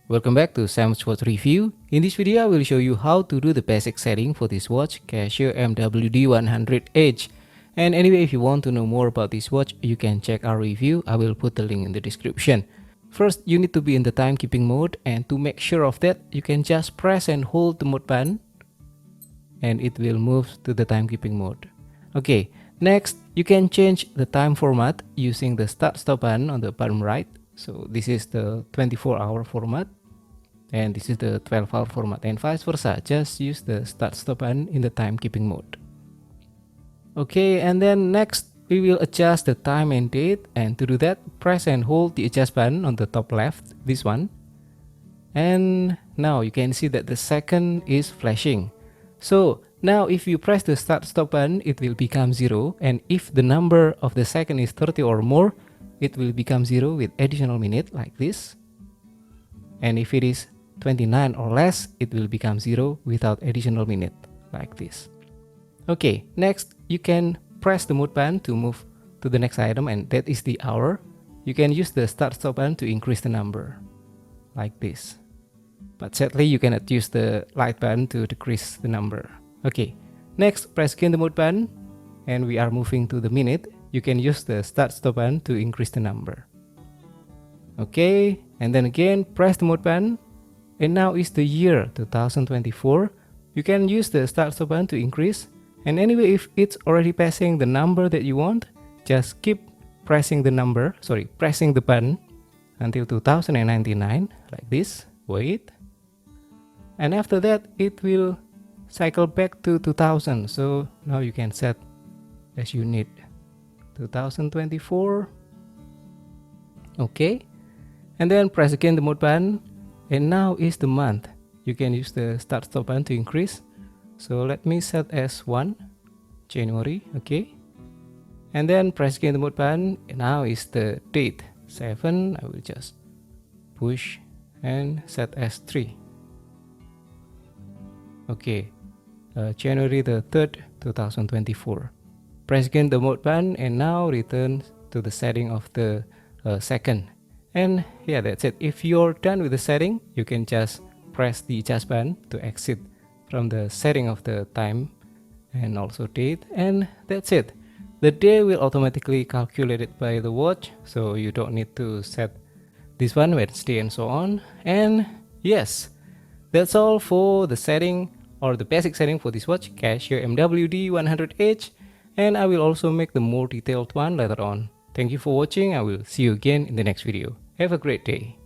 Welcome back to Sam's Watch Review. In this video, I will show you how to do the basic setting for this watch, Casio MWD100H. And anyway, if you want to know more about this watch, you can check our review. I will put the link in the description. First, you need to be in the timekeeping mode, and to make sure of that, you can just press and hold the mode button and it will move to the timekeeping mode. Okay, next, you can change the time format using the start-stop button on the bottom right. So this is the 24-hour format. And this is the 12-hour format, and vice versa. Just use the start-stop button in the timekeeping mode. Okay, and then next we will adjust the time and date, and to do that, press and hold the adjust button on the top left, this one. And now you can see that the second is flashing. So now if you press the start-stop button, it will become 0, and if the number of the second is 30 or more, it will become 0 with additional minute like this. And if it is 29 or less, it will become 0 without additional minute, like this. Okay, next you can press the mode button to move to the next item, and that is the hour. You can use the start-stop button to increase the number, like this. But sadly, you cannot use the light button to decrease the number. Okay, next press again the mode button, and we are moving to the minute. You can use the start-stop button to increase the number. Okay, and then again press the mode button. And now is the year 2024. You can use the start-stop button to increase. And anyway, if it's already passing the number that you want, just keep pressing the button until 2099, like this. Wait. And after that, it will cycle back to 2000. So now you can set as you need. 2024. Okay. And then press again the mode button. And now is the month. You can use the start-stop button to increase. So let me set as 1, January, okay. And then press again the mode button. And now is the date, 7. I will just push and set as 3. Okay, January the 3rd, 2024. Press again the mode button and now return to the setting of the second. And yeah, that's it. If you're done with the setting, you can just press the adjust button to exit from the setting of the time and also date, and that's it. The day will automatically calculate it by the watch, so you don't need to set this one, Wednesday and so on. And yes, that's all for the setting or the basic setting for this watch, Casio MWD100H, and I will also make the more detailed one later on. Thank you for watching. I will see you again in the next video. Have a great day.